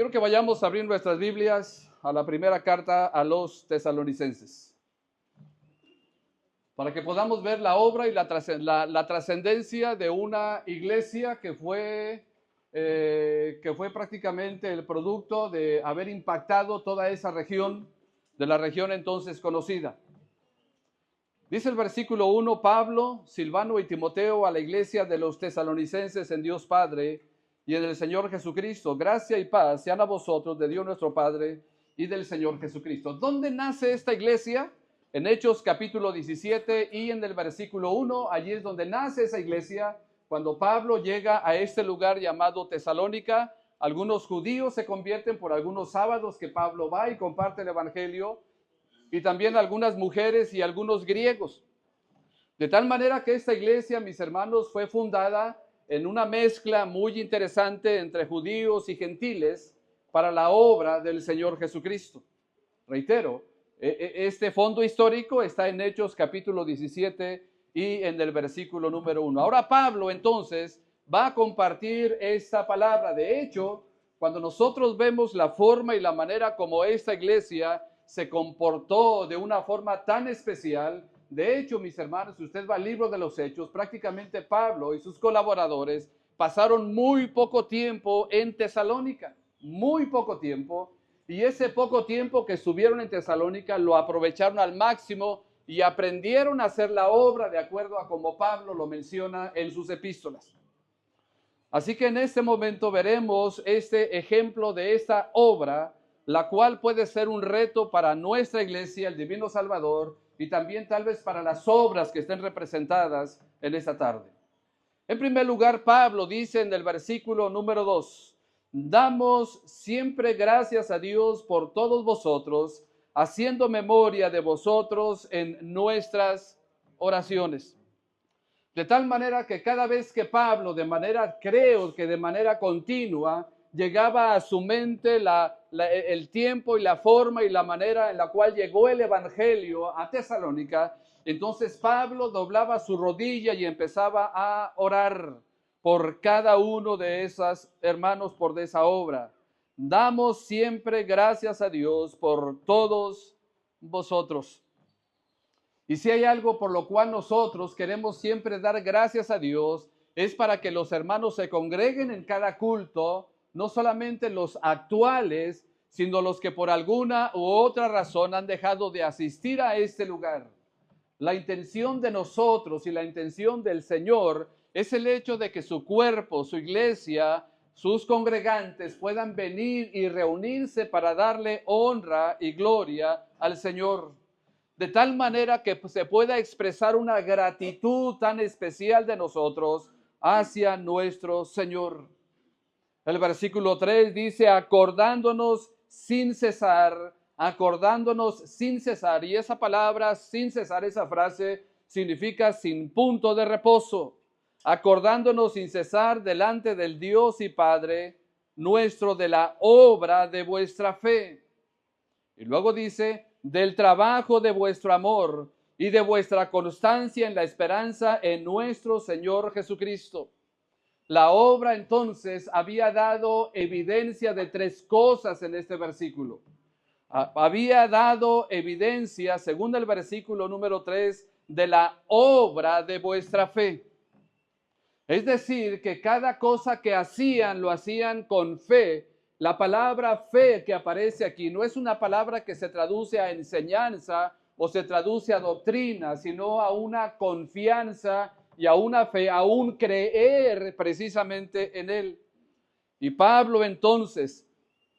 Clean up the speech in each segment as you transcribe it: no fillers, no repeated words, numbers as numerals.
Quiero que vayamos a abrir nuestras Biblias a la primera carta a los tesalonicenses, para que podamos ver la obra y la trascendencia de una iglesia que fue prácticamente el producto de haber impactado toda esa región, de la región entonces conocida. Dice el versículo 1, Pablo, Silvano y Timoteo a la iglesia de los tesalonicenses en Dios Padre y en el Señor Jesucristo, gracia y paz sean a vosotros de Dios nuestro Padre y del Señor Jesucristo. ¿Dónde nace esta iglesia? En Hechos capítulo 17 y en el versículo 1, allí es donde nace esa iglesia. Cuando Pablo llega a este lugar llamado Tesalónica, algunos judíos se convierten por algunos sábados que Pablo va y comparte el evangelio, y también algunas mujeres y algunos griegos. De tal manera que esta iglesia, mis hermanos, fue fundada en una mezcla muy interesante entre judíos y gentiles para la obra del Señor Jesucristo. Reitero, este fondo histórico está en Hechos capítulo 17 y en el versículo número 1. Ahora Pablo entonces va a compartir esta palabra. De hecho, cuando nosotros vemos la forma y la manera como esta iglesia se comportó de una forma tan especial, de hecho, mis hermanos, si usted va al libro de los Hechos, prácticamente Pablo y sus colaboradores pasaron muy poco tiempo en Tesalónica, muy poco tiempo, y ese poco tiempo que estuvieron en Tesalónica lo aprovecharon al máximo y aprendieron a hacer la obra de acuerdo a como Pablo lo menciona en sus epístolas. Así que en este momento veremos este ejemplo de esta obra, la cual puede ser un reto para nuestra iglesia, el Divino Salvador, y también tal vez para las obras que estén representadas en esta tarde. En primer lugar, Pablo dice en el versículo número 2, damos siempre gracias a Dios por todos vosotros, haciendo memoria de vosotros en nuestras oraciones. De tal manera que cada vez que Pablo, creo que de manera continua, llegaba a su mente el tiempo y la forma y la manera en la cual llegó el evangelio a Tesalónica, entonces Pablo doblaba su rodilla y empezaba a orar por cada uno de esos hermanos, por esa obra. Damos siempre gracias a Dios por todos vosotros. Y si hay algo por lo cual nosotros queremos siempre dar gracias a Dios, es para que los hermanos se congreguen en cada culto, no solamente los actuales, sino los que por alguna u otra razón han dejado de asistir a este lugar. La intención de nosotros y la intención del Señor es el hecho de que su cuerpo, su iglesia, sus congregantes puedan venir y reunirse para darle honra y gloria al Señor. De tal manera que se pueda expresar una gratitud tan especial de nosotros hacia nuestro Señor. El versículo 3 dice, acordándonos sin cesar, y esa palabra sin cesar, esa frase significa sin punto de reposo, acordándonos sin cesar delante del Dios y Padre nuestro de la obra de vuestra fe. Y luego dice, del trabajo de vuestro amor y de vuestra constancia en la esperanza en nuestro Señor Jesucristo. La obra entonces había dado evidencia de tres cosas en este versículo. Había dado evidencia, según el versículo número 3, de la obra de vuestra fe. Es decir, que cada cosa que hacían, lo hacían con fe. La palabra fe que aparece aquí no es una palabra que se traduce a enseñanza o se traduce a doctrina, sino a una confianza y a una fe, a un creer precisamente en Él. Y Pablo entonces,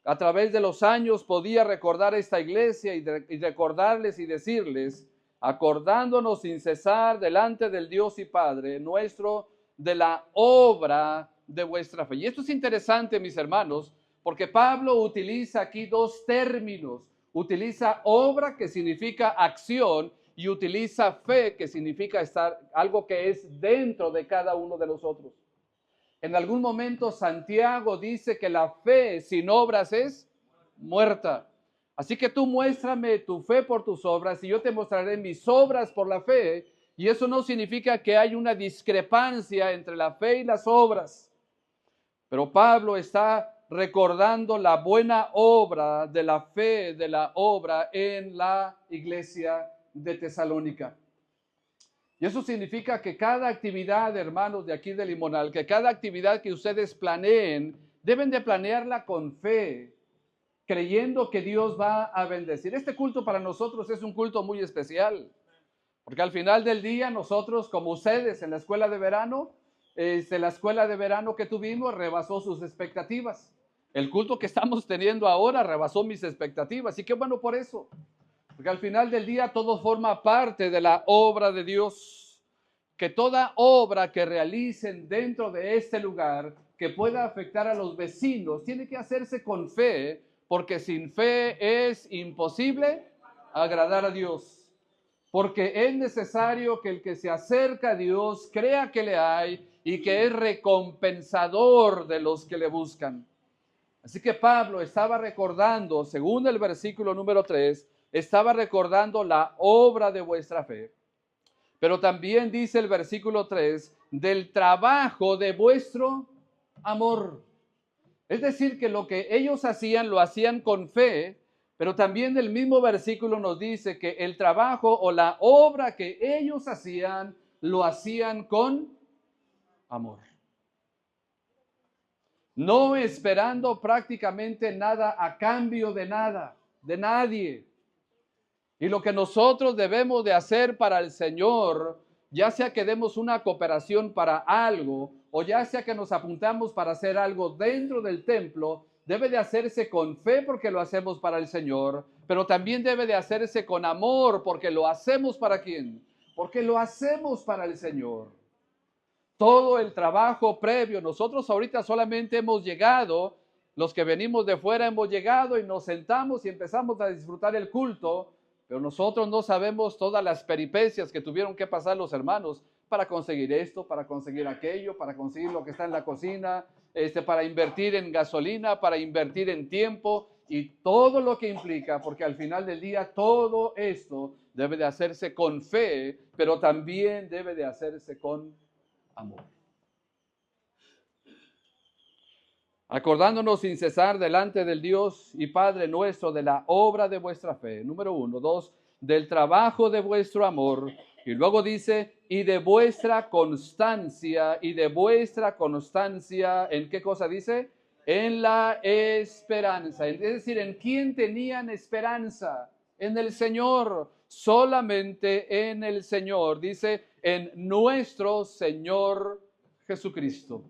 a través de los años, podía recordar esta iglesia y recordarles y decirles, acordándonos sin cesar delante del Dios y Padre nuestro, de la obra de vuestra fe. Y esto es interesante, mis hermanos, porque Pablo utiliza aquí dos términos. Utiliza obra, que significa acción, y utiliza fe, que significa algo que es dentro de cada uno de nosotros. En algún momento Santiago dice que la fe sin obras es muerta. Así que tú muéstrame tu fe por tus obras y yo te mostraré mis obras por la fe. Y eso no significa que hay una discrepancia entre la fe y las obras. Pero Pablo está recordando la buena obra de la fe, de la obra en la iglesia de Tesalónica. Y eso significa que cada actividad, hermanos, de aquí de Limonal, que cada actividad que ustedes planeen, deben de planearla con fe, creyendo que Dios va a bendecir. Este culto para nosotros es un culto muy especial, porque al final del día nosotros, como ustedes en la escuela de verano, la escuela de verano que tuvimos rebasó sus expectativas. El culto que estamos teniendo ahora rebasó mis expectativas, y qué bueno por eso. Porque al final del día todo forma parte de la obra de Dios. Que toda obra que realicen dentro de este lugar que pueda afectar a los vecinos tiene que hacerse con fe, porque sin fe es imposible agradar a Dios. Porque es necesario que el que se acerca a Dios crea que le hay y que es recompensador de los que le buscan. Así que Pablo estaba recordando, según el versículo número 3, estaba recordando la obra de vuestra fe. Pero también dice el versículo 3, del trabajo de vuestro amor. Es decir, que lo que ellos hacían, lo hacían con fe, pero también el mismo versículo nos dice que el trabajo o la obra que ellos hacían, lo hacían con amor. No esperando prácticamente nada a cambio de nada, de nadie. Y lo que nosotros debemos de hacer para el Señor, ya sea que demos una cooperación para algo, o ya sea que nos apuntamos para hacer algo dentro del templo, debe de hacerse con fe porque lo hacemos para el Señor, pero también debe de hacerse con amor porque lo hacemos ¿para quién? Porque lo hacemos para el Señor. Todo el trabajo previo, nosotros ahorita solamente hemos llegado, los que venimos de fuera hemos llegado y nos sentamos y empezamos a disfrutar el culto, pero nosotros no sabemos todas las peripecias que tuvieron que pasar los hermanos para conseguir esto, para conseguir aquello, para conseguir lo que está en la cocina, para invertir en gasolina, para invertir en tiempo y todo lo que implica, porque al final del día todo esto debe de hacerse con fe, pero también debe de hacerse con amor. Acordándonos sin cesar delante del Dios y Padre nuestro de la obra de vuestra fe. Número 1. 2. Del trabajo de vuestro amor. Y luego dice, y de vuestra constancia. Y de vuestra constancia, ¿en qué cosa dice? En la esperanza. Es decir, ¿en quién tenían esperanza? En el Señor. Solamente en el Señor. Dice, en nuestro Señor Jesucristo.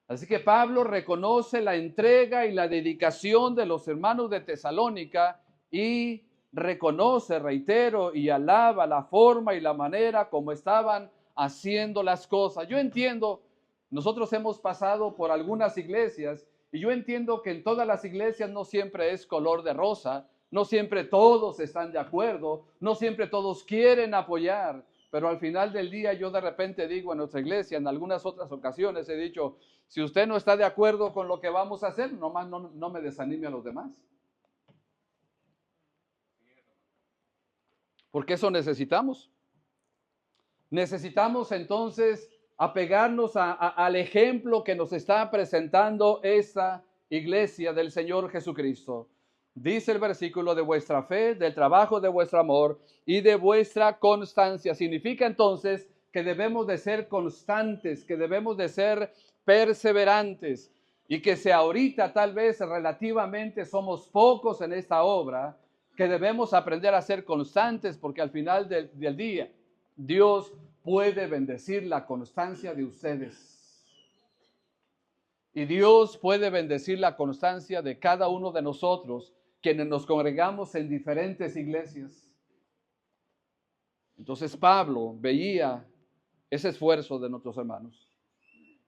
Así que Pablo reconoce la entrega y la dedicación de los hermanos de Tesalónica y reconoce, reitero, y alaba la forma y la manera como estaban haciendo las cosas. Yo entiendo, nosotros hemos pasado por algunas iglesias y yo entiendo que en todas las iglesias no siempre es color de rosa, no siempre todos están de acuerdo, no siempre todos quieren apoyar, pero al final del día yo de repente digo en nuestra iglesia, en algunas otras ocasiones he dicho, si usted no está de acuerdo con lo que vamos a hacer, nomás no me desanime a los demás. Porque eso necesitamos. Necesitamos entonces apegarnos al ejemplo que nos está presentando esta iglesia del Señor Jesucristo. Dice el versículo de vuestra fe, del trabajo de vuestro amor y de vuestra constancia. Significa entonces que debemos de ser constantes, que debemos de ser perseverantes y que si ahorita tal vez relativamente somos pocos en esta obra, que debemos aprender a ser constantes porque al final del día Dios puede bendecir la constancia de ustedes. Y Dios puede bendecir la constancia de cada uno de nosotros, quienes nos congregamos en diferentes iglesias. Entonces Pablo veía ese esfuerzo de nuestros hermanos.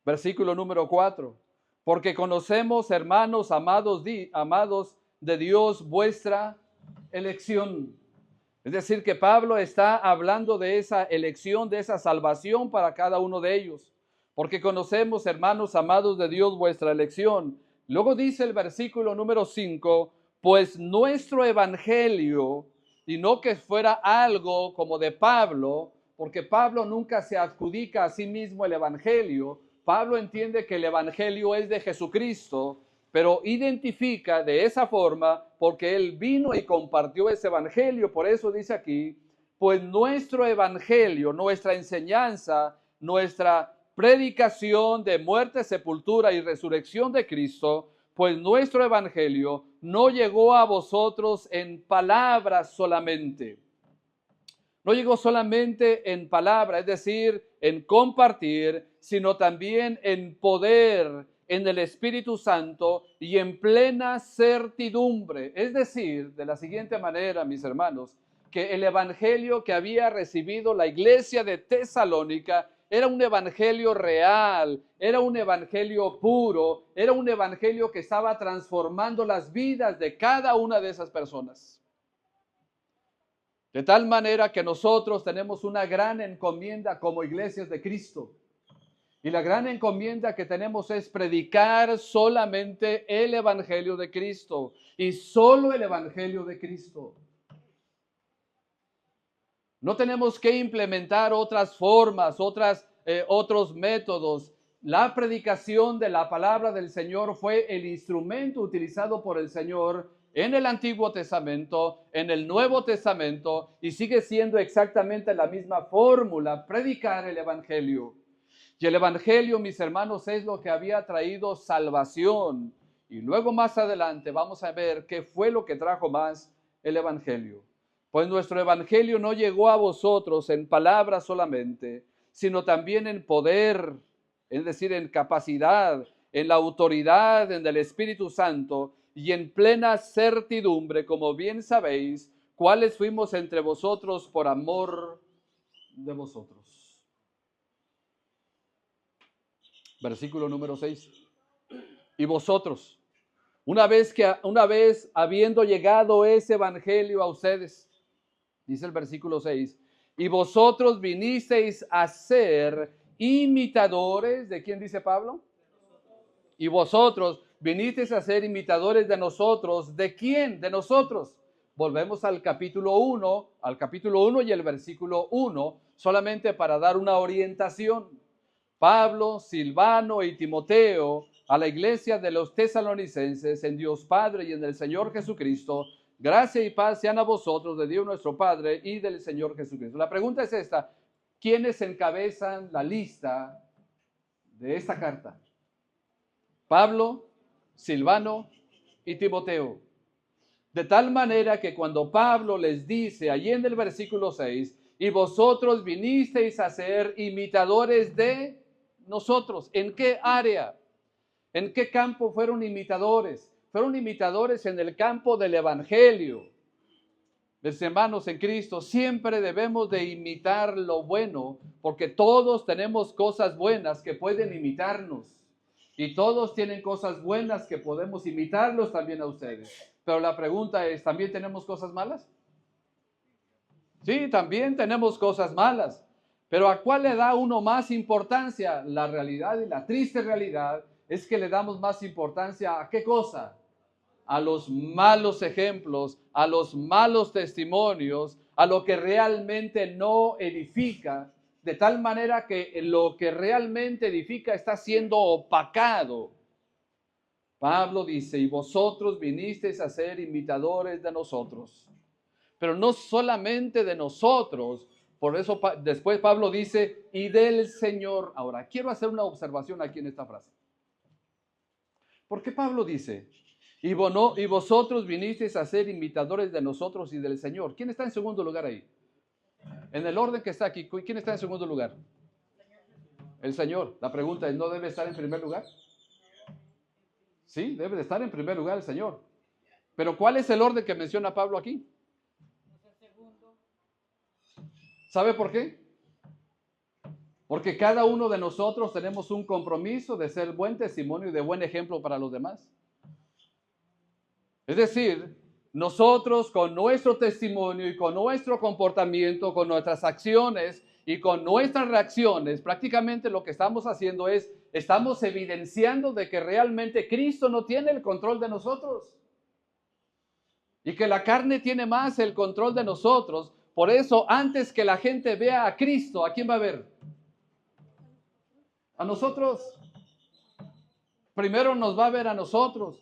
Versículo número 4. Porque conocemos, hermanos amados de Dios, vuestra elección. Es decir, que Pablo está hablando de esa elección, de esa salvación para cada uno de ellos. Porque conocemos, hermanos amados de Dios, vuestra elección. Luego dice el versículo número 5, pues nuestro evangelio, y no que fuera algo como de Pablo, porque Pablo nunca se adjudica a sí mismo el evangelio. Pablo entiende que el evangelio es de Jesucristo pero identifica de esa forma porque Él vino y compartió ese evangelio. Por eso dice aquí, pues nuestro evangelio, nuestra enseñanza, nuestra predicación de muerte, sepultura y resurrección de Cristo, pues nuestro evangelio no llegó a vosotros en palabras solamente. No llegó solamente en palabra, es decir, en compartir, sino también en poder, en el Espíritu Santo y en plena certidumbre. Es decir, de la siguiente manera, mis hermanos, que el evangelio que había recibido la iglesia de Tesalónica era un evangelio real, era un evangelio puro, era un evangelio que estaba transformando las vidas de cada una de esas personas. De tal manera que nosotros tenemos una gran encomienda como iglesias de Cristo. Y la gran encomienda que tenemos es predicar solamente el evangelio de Cristo y solo el evangelio de Cristo. No tenemos que implementar otras formas, otros métodos. La predicación de la palabra del Señor fue el instrumento utilizado por el Señor en el Antiguo Testamento, en el Nuevo Testamento, y sigue siendo exactamente la misma fórmula, predicar el evangelio. Y el evangelio, mis hermanos, es lo que había traído salvación. Y luego más adelante vamos a ver qué fue lo que trajo más el evangelio. Pues nuestro evangelio no llegó a vosotros en palabras solamente, sino también en poder, es decir, en capacidad, en la autoridad, en el Espíritu Santo y en plena certidumbre, como bien sabéis, cuáles fuimos entre vosotros por amor de vosotros. Versículo número 6. Y vosotros, una vez habiendo llegado ese evangelio a ustedes, dice el versículo 6, y vosotros vinisteis a ser imitadores, ¿de quién dice Pablo? Y vosotros vinisteis a ser imitadores de nosotros, ¿de quién? De nosotros. Volvemos al capítulo 1 y el versículo 1, solamente para dar una orientación. Pablo, Silvano y Timoteo, a la iglesia de los tesalonicenses, en Dios Padre y en el Señor Jesucristo, gracia y paz sean a vosotros de Dios nuestro Padre y del Señor Jesucristo. La pregunta es esta: ¿quiénes encabezan la lista de esta carta? Pablo, Silvano y Timoteo. De tal manera que cuando Pablo les dice allí en el versículo 6, y vosotros vinisteis a ser imitadores de nosotros, ¿en qué área? ¿En qué campo fueron imitadores? Fueron imitadores en el campo del evangelio. Mis hermanos en Cristo, siempre debemos de imitar lo bueno, porque todos tenemos cosas buenas que pueden imitarnos. Y todos tienen cosas buenas que podemos imitarlos también a ustedes. Pero la pregunta es, ¿también tenemos cosas malas? Sí, también tenemos cosas malas. Pero ¿a cuál le da uno más importancia? La realidad y la triste realidad es que le damos más importancia ¿a qué cosa? A los malos ejemplos, a los malos testimonios, a lo que realmente no edifica, de tal manera que lo que realmente edifica está siendo opacado. Pablo dice, y vosotros vinisteis a ser imitadores de nosotros, pero no solamente de nosotros. Por eso después Pablo dice, y del Señor. Ahora, quiero hacer una observación aquí en esta frase. ¿Por qué Pablo dice, y vosotros vinisteis a ser imitadores de nosotros y del Señor? ¿Quién está en segundo lugar ahí? En el orden que está aquí, ¿quién está en segundo lugar? El Señor. La pregunta es, ¿no debe estar en primer lugar? Sí, debe de estar en primer lugar el Señor. Pero ¿cuál es el orden que menciona Pablo aquí? ¿Sabe por qué? Porque cada uno de nosotros tenemos un compromiso de ser buen testimonio y de buen ejemplo para los demás. Es decir, nosotros con nuestro testimonio y con nuestro comportamiento, con nuestras acciones y con nuestras reacciones, prácticamente lo que estamos haciendo es, estamos evidenciando de que realmente Cristo no tiene el control de nosotros. Y que la carne tiene más el control de nosotros. Por eso, antes que la gente vea a Cristo, ¿a quién va a ver? A nosotros. Primero nos va a ver a nosotros.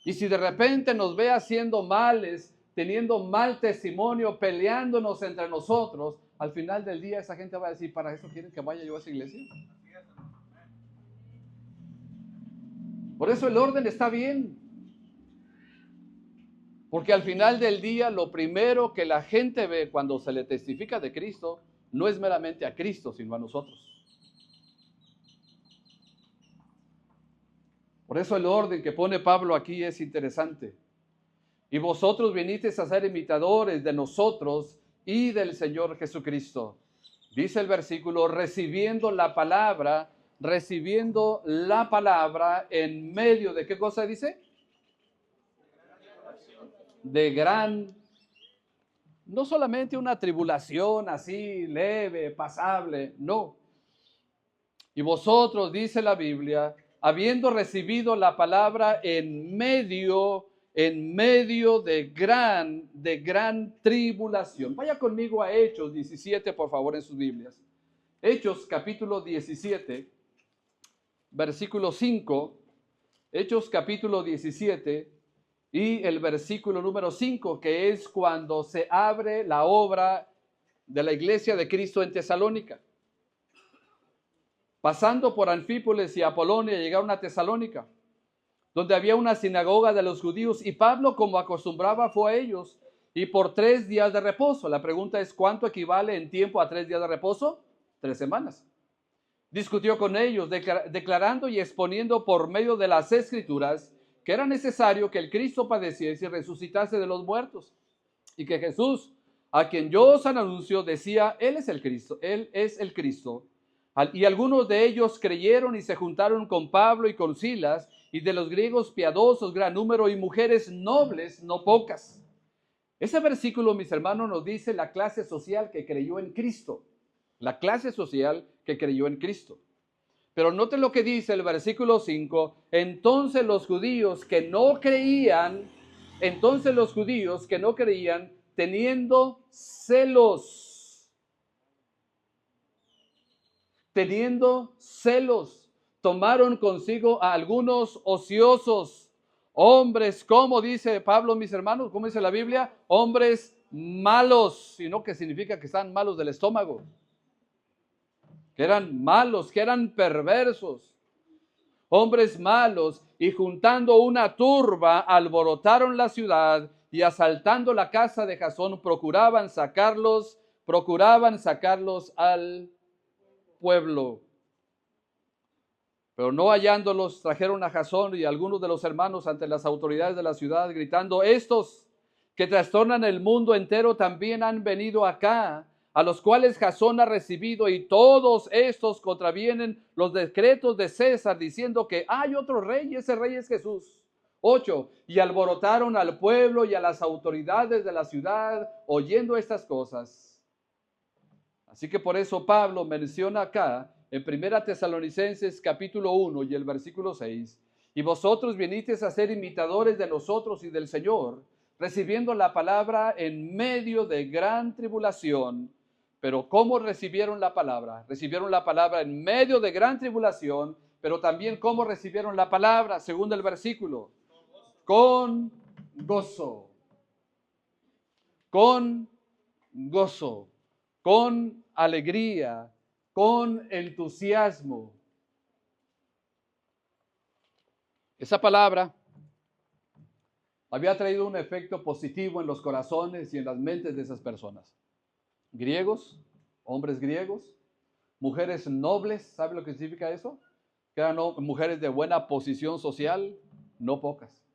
Y si de repente nos ve haciendo males, teniendo mal testimonio, peleándonos entre nosotros, al final del día esa gente va a decir, ¿para eso quieren que vaya yo a esa iglesia? Por eso el orden está bien. Porque al final del día lo primero que la gente ve cuando se le testifica de Cristo no es meramente a Cristo, sino a nosotros. Por eso el orden que pone Pablo aquí es interesante. Y vosotros vinisteis a ser imitadores de nosotros y del Señor Jesucristo. Dice el versículo, recibiendo la palabra en medio de, ¿qué cosa dice? De gran, no solamente una tribulación así leve, pasable, no. Y vosotros, dice la Biblia, habiendo recibido la palabra en medio de gran tribulación. Vaya conmigo a Hechos 17, por favor, en sus Biblias. Hechos capítulo 17, versículo 5. Hechos capítulo 17 y el versículo número 5, que es cuando se abre la obra de la iglesia de Cristo en Tesalónica. Pasando por Anfípolis y Apolonia, llegaron a Tesalónica, donde había una sinagoga de los judíos, y Pablo, como acostumbraba, fue a ellos, y por 3 días de reposo. La pregunta es, ¿cuánto equivale en tiempo a 3 días de reposo? 3 semanas. Discutió con ellos, declarando y exponiendo por medio de las Escrituras que era necesario que el Cristo padeciese y resucitase de los muertos, y que Jesús, a quien yo os anuncio, decía, Él es el Cristo. Y algunos de ellos creyeron y se juntaron con Pablo y con Silas, y de los griegos piadosos gran número, y mujeres nobles no pocas. Ese versículo, mis hermanos, nos dice la clase social que creyó en Cristo. La clase social que creyó en Cristo. Pero noten lo que dice el versículo 5. Entonces los judíos que no creían, teniendo celos, tomaron consigo a algunos ociosos, hombres, como dice Pablo, mis hermanos, como dice la Biblia, hombres malos, sino que significa que están malos del estómago, que eran malos, que eran perversos, hombres malos, y juntando una turba, alborotaron la ciudad, y asaltando la casa de Jasón, procuraban sacarlos al pueblo. Pero no hallándolos, trajeron a Jasón y a algunos de los hermanos ante las autoridades de la ciudad, gritando, estos que trastornan el mundo entero también han venido acá, a los cuales Jasón ha recibido, y todos estos contravienen los decretos de César, diciendo que hay otro rey, y ese rey es Jesús. 8. Y alborotaron al pueblo y a las autoridades de la ciudad, oyendo estas cosas. Así que por eso Pablo menciona acá, en 1 Tesalonicenses capítulo 1 y el versículo 6, y vosotros vinisteis a ser imitadores de nosotros y del Señor, recibiendo la palabra en medio de gran tribulación. Pero ¿cómo recibieron la palabra? Recibieron la palabra en medio de gran tribulación, pero también ¿cómo recibieron la palabra? Según el versículo, con gozo, con gozo, con alegría, con entusiasmo. Esa palabra había traído un efecto positivo en los corazones y en las mentes de esas personas. Griegos, hombres griegos, mujeres nobles, ¿sabe lo que significa eso? Que eran mujeres de buena posición social, no pocas.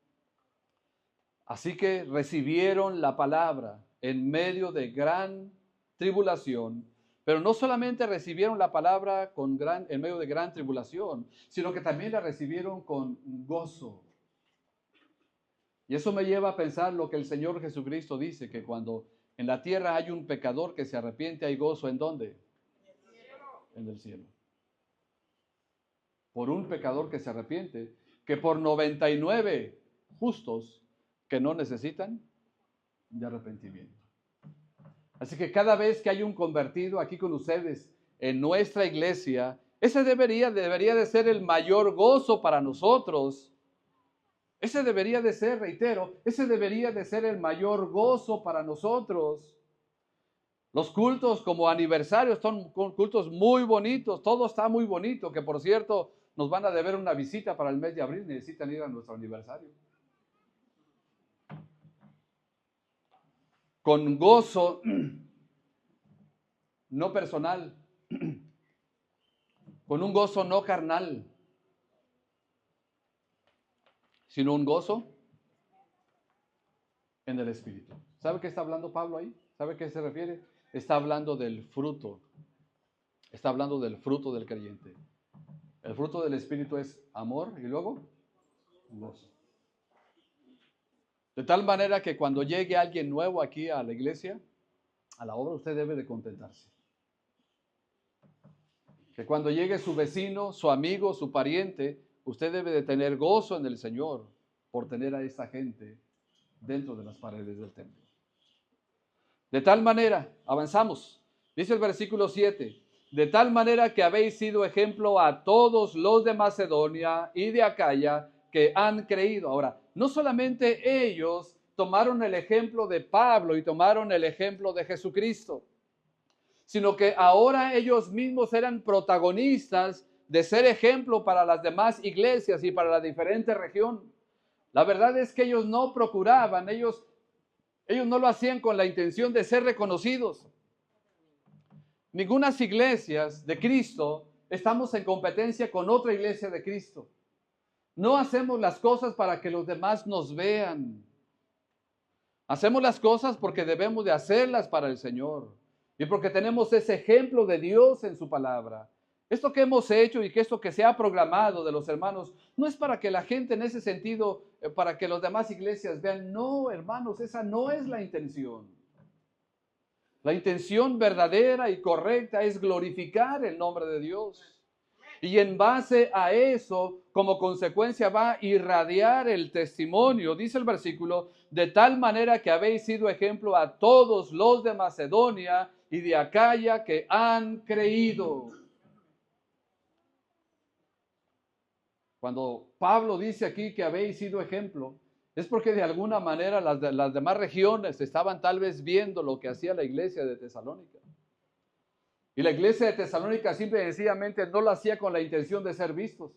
Así que recibieron la palabra en medio de gran tribulación, pero no solamente recibieron la palabra en medio de gran tribulación, sino que también la recibieron con gozo. Y eso me lleva a pensar lo que el Señor Jesucristo dice, que cuando en la tierra hay un pecador que se arrepiente, hay gozo, ¿en dónde? En el cielo. Por un pecador que se arrepiente, que por 99 justos que no necesitan de arrepentimiento. Así que cada vez que hay un convertido aquí con ustedes en nuestra iglesia, Ese debería de ser el mayor gozo para nosotros. Ese debería de ser, reitero, ese debería de ser el mayor gozo para nosotros. Los cultos como aniversarios son cultos muy bonitos, todo está muy bonito, que por cierto nos van a deber una visita para el mes de abril, necesitan ir a nuestro aniversario. Con gozo no personal, con un gozo no carnal, sino un gozo en el Espíritu. ¿Sabe qué está hablando Pablo ahí? ¿Sabe a qué se refiere? Está hablando del fruto. Está hablando del fruto del creyente. El fruto del Espíritu es amor y luego gozo. De tal manera que cuando llegue alguien nuevo aquí a la iglesia, a la obra, usted debe de contentarse. Que cuando llegue su vecino, su amigo, su pariente, usted debe de tener gozo en el Señor por tener a esta gente dentro de las paredes del templo. De tal manera, avanzamos, dice el versículo 7, de tal manera que habéis sido ejemplo a todos los de Macedonia y de Acaya que han creído. Ahora, no solamente ellos tomaron el ejemplo de Pablo y tomaron el ejemplo de Jesucristo, sino que ahora ellos mismos eran protagonistas de ser ejemplo para las demás iglesias y para la diferente región. La verdad es que ellos no procuraban, ellos no lo hacían con la intención de ser reconocidos. Ningunas iglesias de Cristo estamos en competencia con otra iglesia de Cristo. No hacemos las cosas para que los demás nos vean. Hacemos las cosas porque debemos de hacerlas para el Señor y porque tenemos ese ejemplo de Dios en su palabra. Esto que hemos hecho y que esto que se ha programado de los hermanos, no es para que la gente en ese sentido, para que las demás iglesias vean. No, hermanos, esa no es la intención. La intención verdadera y correcta es glorificar el nombre de Dios. Y en base a eso, como consecuencia, va a irradiar el testimonio, dice el versículo, de tal manera que habéis sido ejemplo a todos los de Macedonia y de Acaya que han creído. Cuando Pablo dice aquí que habéis sido ejemplo, es porque de alguna manera las demás regiones estaban tal vez viendo lo que hacía la iglesia de Tesalónica. Y la iglesia de Tesalónica simple y sencillamente no lo hacía con la intención de ser vistos.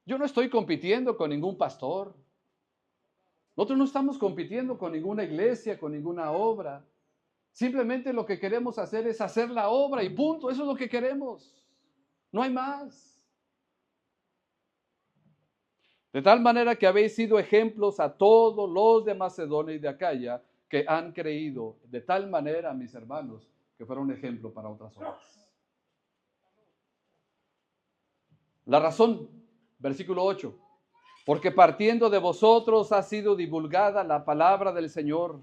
Yo no estoy compitiendo con ningún pastor. Nosotros no estamos compitiendo con ninguna iglesia, con ninguna obra. Simplemente lo que queremos hacer es hacer la obra y punto. Eso es lo que queremos. No hay más. De tal manera que habéis sido ejemplos a todos los de Macedonia y de Acaya que han creído. De tal manera, mis hermanos, que fuera un ejemplo para otras obras. La razón, versículo 8. Porque partiendo de vosotros ha sido divulgada la palabra del Señor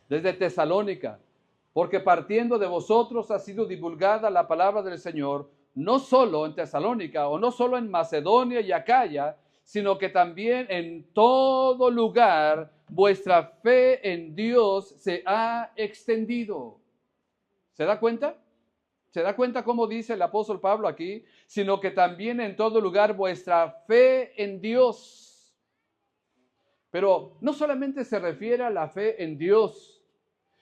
desde Tesalónica. Porque partiendo de vosotros ha sido divulgada la palabra del Señor, no solo en Tesalónica o no solo en Macedonia y Acaya, sino que también en todo lugar vuestra fe en Dios se ha extendido. ¿Se da cuenta? ¿Se da cuenta cómo dice el apóstol Pablo aquí? Sino que también en todo lugar vuestra fe en Dios. Pero no solamente se refiere a la fe en Dios,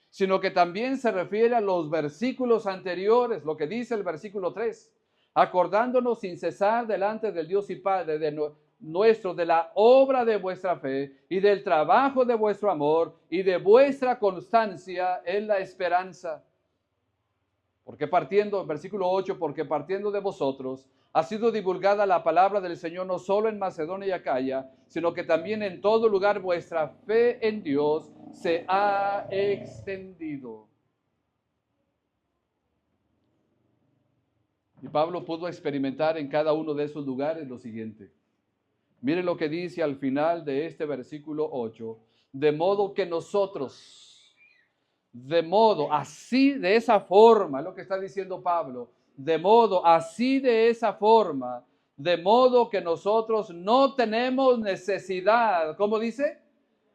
sino que también se refiere a los versículos anteriores, lo que dice el versículo 3, acordándonos sin cesar delante del Dios y Padre de la obra de vuestra fe y del trabajo de vuestro amor y de vuestra constancia en la esperanza. Porque partiendo, versículo 8, porque partiendo de vosotros ha sido divulgada la palabra del Señor no solo en Macedonia y Acaya, sino que también en todo lugar vuestra fe en Dios se ha extendido. Y Pablo pudo experimentar en cada uno de esos lugares lo siguiente. Mire lo que dice al final de este versículo 8. De modo que nosotros, de modo, así, de esa forma, lo que está diciendo Pablo, de modo, así, de esa forma, de modo que nosotros no tenemos necesidad, ¿cómo dice?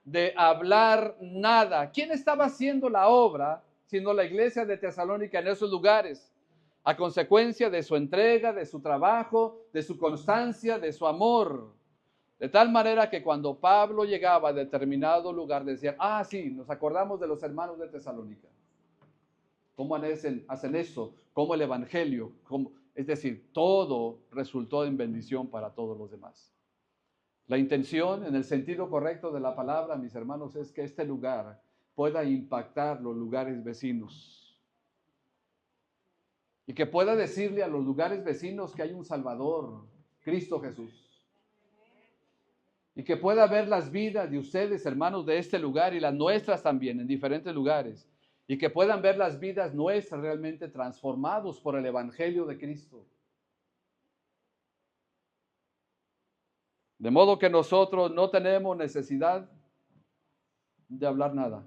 De hablar nada. ¿Quién estaba haciendo la obra sino la iglesia de Tesalónica en esos lugares? a consecuencia de su entrega, de su trabajo, de su constancia, de su amor. De tal manera que cuando Pablo llegaba a determinado lugar decían, ah, sí, nos acordamos de los hermanos de Tesalónica. ¿Cómo hacen eso? ¿Cómo el Evangelio? Es decir, todo resultó en bendición para todos los demás. La intención, en el sentido correcto de la palabra, mis hermanos, es que este lugar pueda impactar los lugares vecinos. Y que pueda decirle a los lugares vecinos que hay un Salvador, Cristo Jesús. Y que pueda ver las vidas de ustedes, hermanos, de este lugar y las nuestras también, en diferentes lugares. Y que puedan ver las vidas nuestras realmente transformados por el Evangelio de Cristo. De modo que nosotros no tenemos necesidad de hablar nada.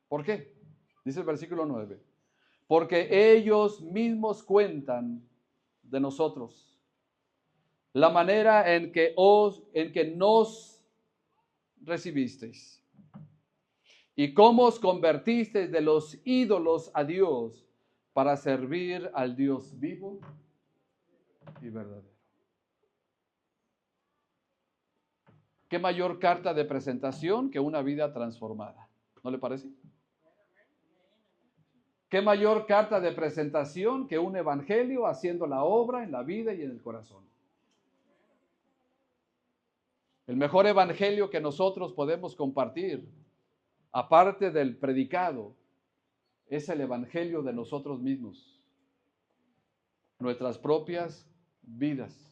¿Por qué? Dice el versículo 9. Porque ellos mismos cuentan de nosotros la manera en que nos recibisteis y cómo os convertisteis de los ídolos a Dios para servir al Dios vivo y verdadero. ¿Qué mayor carta de presentación que una vida transformada? ¿No le parece? ¿Qué mayor carta de presentación que un evangelio haciendo la obra en la vida y en el corazón? El mejor evangelio que nosotros podemos compartir, aparte del predicado, es el evangelio de nosotros mismos, nuestras propias vidas.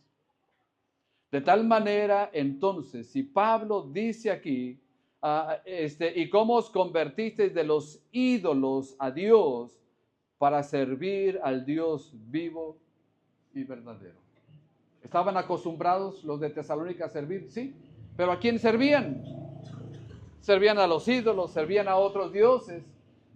De tal manera, entonces, si Pablo dice aquí, y cómo os convertisteis de los ídolos a Dios para servir al Dios vivo y verdadero. ¿Estaban acostumbrados los de Tesalónica a servir? Sí. ¿Pero a quién servían? Servían a los ídolos, servían a otros dioses.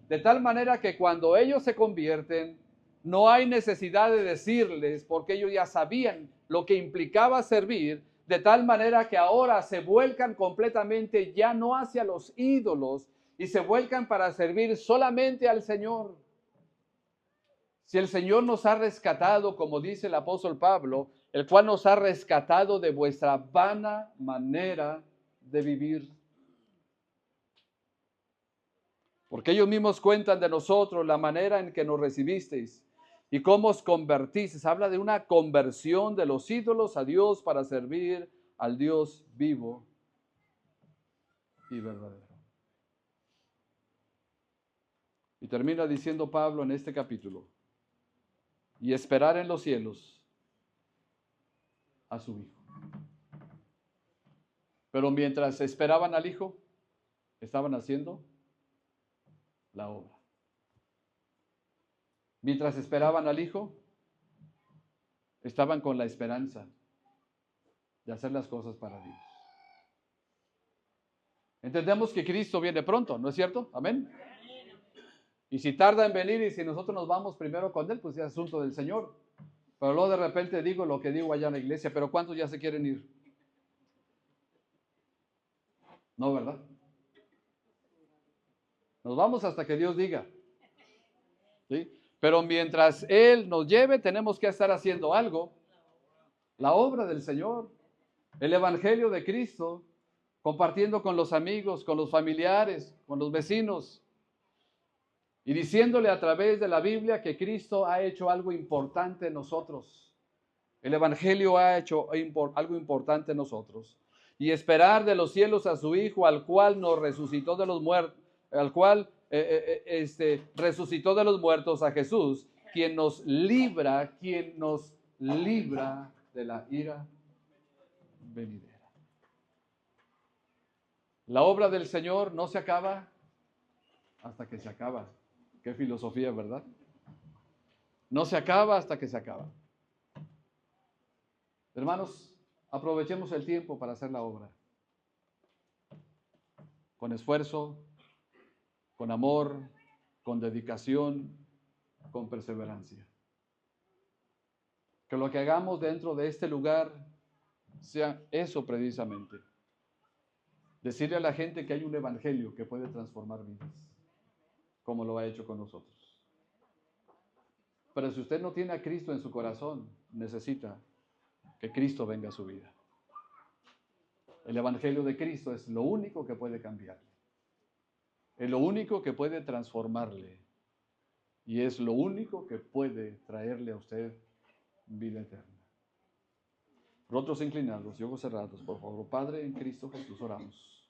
De tal manera que cuando ellos se convierten, no hay necesidad de decirles, porque ellos ya sabían lo que implicaba servir, de tal manera que ahora se vuelcan completamente ya no hacia los ídolos y se vuelcan para servir solamente al Señor. Si el Señor nos ha rescatado, como dice el apóstol Pablo, el cual nos ha rescatado de vuestra vana manera de vivir. Porque ellos mismos cuentan de nosotros la manera en que nos recibisteis y cómo os convertisteis. Habla de una conversión de los ídolos a Dios para servir al Dios vivo y verdadero. Y termina diciendo Pablo en este capítulo, y esperar en los cielos a su Hijo. Pero mientras esperaban al Hijo, estaban haciendo la obra. Mientras esperaban al Hijo, estaban con la esperanza de hacer las cosas para Dios. Entendemos que Cristo viene pronto, ¿no es cierto? Amén. Y si tarda en venir y si nosotros nos vamos primero con Él, pues es asunto del Señor. Pero luego de repente digo lo que digo allá en la iglesia, pero ¿cuántos ya se quieren ir? No, ¿verdad? Nos vamos hasta que Dios diga. ¿Sí? Pero mientras Él nos lleve, tenemos que estar haciendo algo. La obra del Señor, el Evangelio de Cristo, compartiendo con los amigos, con los familiares, con los vecinos, y diciéndole a través de la Biblia que Cristo ha hecho algo importante en nosotros. El Evangelio ha hecho algo importante en nosotros. Y esperar de los cielos a su Hijo, al cual nos resucitó de los muertos, al cual resucitó de los muertos, a Jesús, quien nos libra de la ira venidera. La obra del Señor no se acaba hasta que se acaba. Qué filosofía, ¿verdad? No se acaba hasta que se acaba. Hermanos, aprovechemos el tiempo para hacer la obra. Con esfuerzo, con amor, con dedicación, con perseverancia. Que lo que hagamos dentro de este lugar sea eso precisamente. Decirle a la gente que hay un evangelio que puede transformar vidas, como lo ha hecho con nosotros. Pero si usted no tiene a Cristo en su corazón, necesita que Cristo venga a su vida. El Evangelio de Cristo es lo único que puede cambiarle. Es lo único que puede transformarle. Y es lo único que puede traerle a usted vida eterna. Rostros inclinados y ojos cerrados, por favor. Padre, en Cristo Jesús oramos.